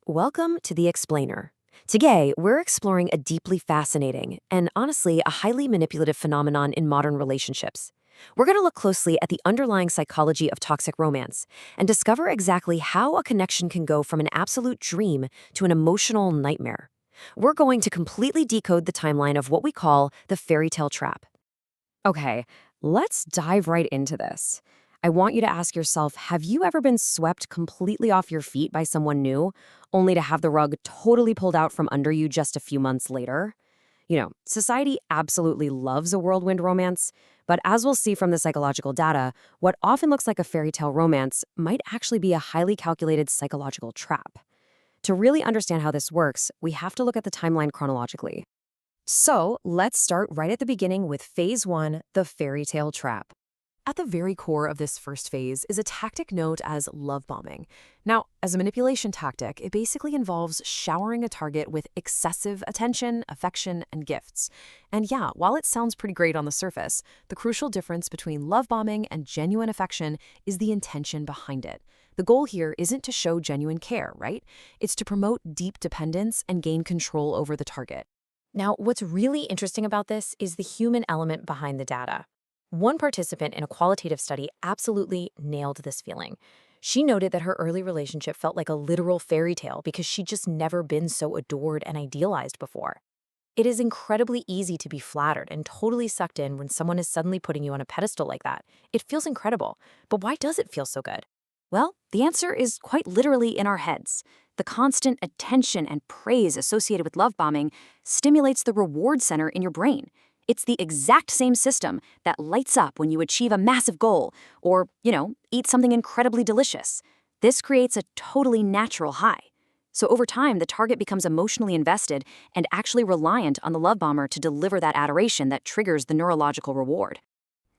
Welcome to The Explainer. Today, we're exploring a deeply fascinating and honestly a highly manipulative phenomenon in modern relationships. We're going to look closely at the underlying psychology of toxic romance and discover exactly how a connection can go from an absolute dream to an emotional nightmare. We're going to completely decode the timeline of what we call the fairytale trap. Okay, let's dive right into this. I want you to ask yourself, have you ever been swept completely off your feet by someone new, only to have the rug totally pulled out from under you just a few months later? Society absolutely loves a whirlwind romance, but as we'll see from the psychological data, what often looks like a fairy tale romance might actually be a highly calculated psychological trap. To really understand how this works, we have to look at the timeline chronologically. So let's start right at the beginning with phase one, the fairytale trap. At the very core of this first phase is a tactic known as love bombing. Now, as a manipulation tactic, it basically involves showering a target with excessive attention, affection, and gifts. And yeah, while it sounds pretty great on the surface, the crucial difference between love bombing and genuine affection is the intention behind it. The goal here isn't to show genuine care, right? It's to promote deep dependence and gain control over the target. Now, what's really interesting about this is the human element behind the data. One participant in a qualitative study absolutely nailed this feeling. She noted that her early relationship felt like a literal fairy tale because she'd just never been so adored and idealized before. It is incredibly easy to be flattered and totally sucked in when someone is suddenly putting you on a pedestal like that. It feels incredible. But why does it feel so good? Well, the answer is quite literally in our heads. The constant attention and praise associated with love bombing stimulates the reward center in your brain. It's the exact same system that lights up when you achieve a massive goal or, eat something incredibly delicious. This creates a totally natural high. So over time, the target becomes emotionally invested and actually reliant on the love bomber to deliver that adoration that triggers the neurological reward.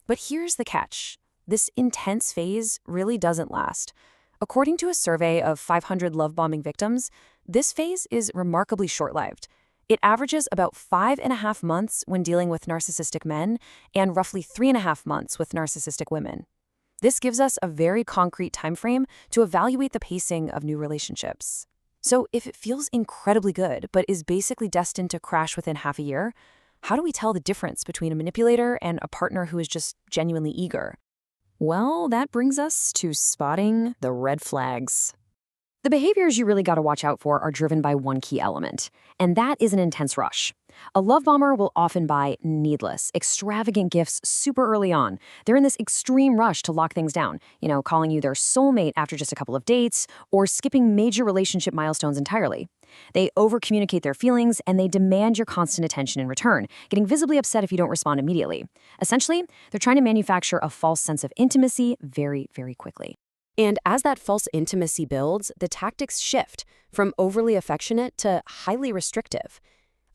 But here's the catch. This intense phase really doesn't last. According to a survey of 500 love bombing victims, this phase is remarkably short-lived. It averages about 5.5 months when dealing with narcissistic men and roughly 3.5 months with narcissistic women. This gives us a very concrete time frame to evaluate the pacing of new relationships. So if it feels incredibly good but is basically destined to crash within half a year, how do we tell the difference between a manipulator and a partner who is just genuinely eager? Well, that brings us to spotting the red flags. The behaviors you really got to watch out for are driven by one key element, and that is an intense rush. A love bomber will often buy needless, extravagant gifts super early on. They're in this extreme rush to lock things down, calling you their soulmate after just a couple of dates, or skipping major relationship milestones entirely. They over-communicate their feelings, and they demand your constant attention in return, getting visibly upset if you don't respond immediately. Essentially, they're trying to manufacture a false sense of intimacy very, very quickly. And as that false intimacy builds, the tactics shift from overly affectionate to highly restrictive.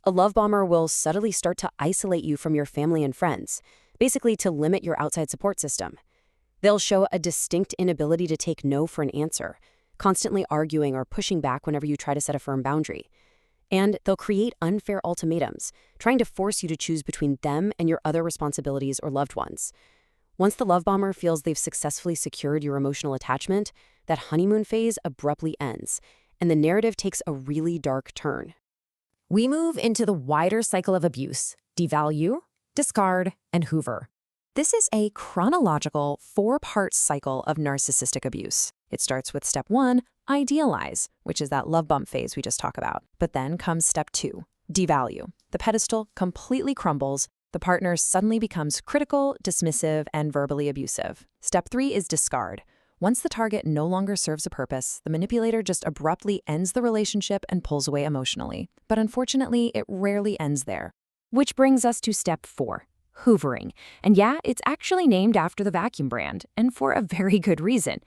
A love bomber will subtly start to isolate you from your family and friends, basically to limit your outside support system. They'll show a distinct inability to take no for an answer, constantly arguing or pushing back whenever you try to set a firm boundary. And they'll create unfair ultimatums, trying to force you to choose between them and your other responsibilities or loved ones. Once the love bomber feels they've successfully secured your emotional attachment, that honeymoon phase abruptly ends, and the narrative takes a really dark turn. We move into the wider cycle of abuse: devalue, discard, and hoover. This is a chronological 4-part cycle of narcissistic abuse. It starts with step 1, idealize, which is that love bump phase we just talked about. But then comes step 2, devalue. The pedestal completely crumbles. The partner suddenly becomes critical, dismissive, and verbally abusive. Step 3 is discard. Once the target no longer serves a purpose, the manipulator just abruptly ends the relationship and pulls away emotionally. But unfortunately, it rarely ends there. Which brings us to step 4, hoovering. And yeah, it's actually named after the vacuum brand, and for a very good reason.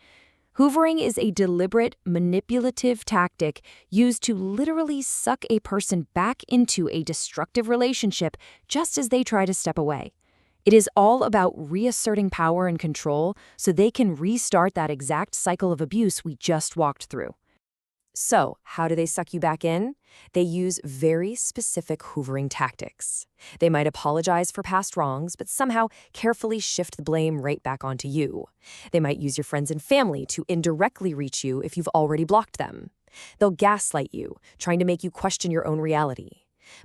Hoovering is a deliberate, manipulative tactic used to literally suck a person back into a destructive relationship just as they try to step away. It is all about reasserting power and control so they can restart that exact cycle of abuse we just walked through. So, how do they suck you back in? They use very specific hoovering tactics. They might apologize for past wrongs, but somehow carefully shift the blame right back onto you. They might use your friends and family to indirectly reach you if you've already blocked them. They'll gaslight you, trying to make you question your own reality.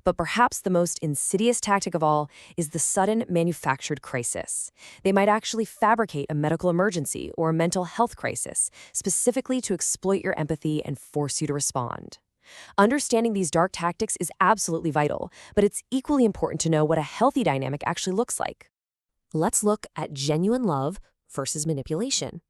But perhaps the most insidious tactic of all is the sudden manufactured crisis. They might actually fabricate a medical emergency or a mental health crisis, specifically to exploit your empathy and force you to respond. Understanding these dark tactics is absolutely vital, but it's equally important to know what a healthy dynamic actually looks like. Let's look at genuine love versus manipulation.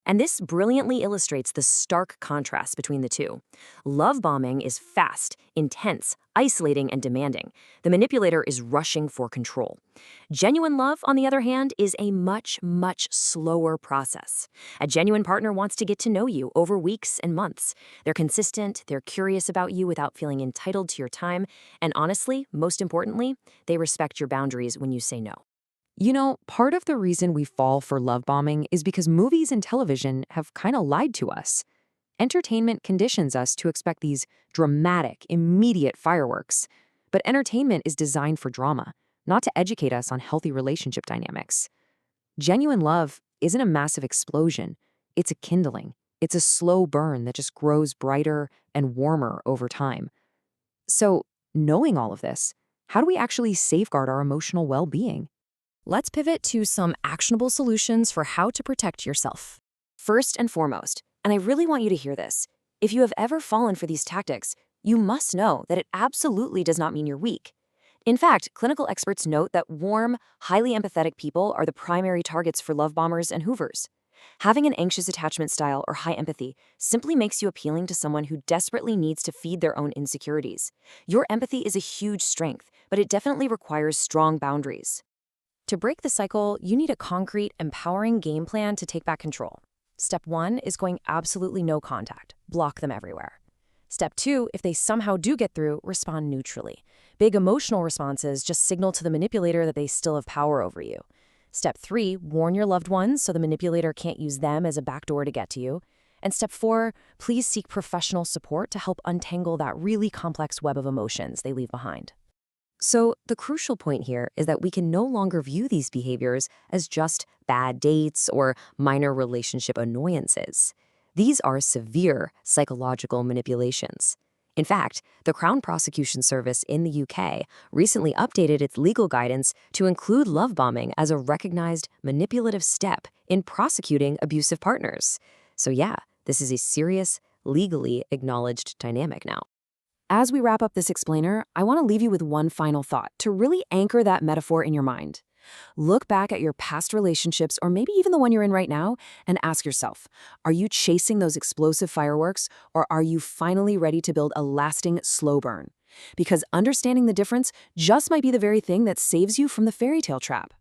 And this brilliantly illustrates the stark contrast between the two. Love bombing is fast, intense, isolating, and demanding. The manipulator is rushing for control. Genuine love, on the other hand, is a much, much slower process. A genuine partner wants to get to know you over weeks and months. They're consistent, they're curious about you without feeling entitled to your time, and honestly, most importantly, they respect your boundaries when you say no. You know, part of the reason we fall for love bombing is because movies and television have kind of lied to us. Entertainment conditions us to expect these dramatic, immediate fireworks. But entertainment is designed for drama, not to educate us on healthy relationship dynamics. Genuine love isn't a massive explosion. It's a kindling. It's a slow burn that just grows brighter and warmer over time. So, knowing all of this, how do we actually safeguard our emotional well-being? Let's pivot to some actionable solutions for how to protect yourself. First and foremost, and I really want you to hear this, if you have ever fallen for these tactics, you must know that it absolutely does not mean you're weak. In fact, clinical experts note that warm, highly empathetic people are the primary targets for love bombers and hoovers. Having an anxious attachment style or high empathy simply makes you appealing to someone who desperately needs to feed their own insecurities. Your empathy is a huge strength, but it definitely requires strong boundaries. To break the cycle, you need a concrete, empowering game plan to take back control. Step 1 is going absolutely no contact. Block them everywhere. Step 2, if they somehow do get through, respond neutrally. Big emotional responses just signal to the manipulator that they still have power over you. Step 3, warn your loved ones so the manipulator can't use them as a backdoor to get to you. And step 4, please seek professional support to help untangle that really complex web of emotions they leave behind. So the crucial point here is that we can no longer view these behaviors as just bad dates or minor relationship annoyances. These are severe psychological manipulations. In fact, the Crown Prosecution Service in the UK recently updated its legal guidance to include love bombing as a recognized manipulative step in prosecuting abusive partners. So yeah, this is a serious, legally acknowledged dynamic now. As we wrap up this explainer, I want to leave you with one final thought to really anchor that metaphor in your mind. Look back at your past relationships, or maybe even the one you're in right now, and ask yourself, are you chasing those explosive fireworks, or are you finally ready to build a lasting slow burn? Because understanding the difference just might be the very thing that saves you from the fairy tale trap.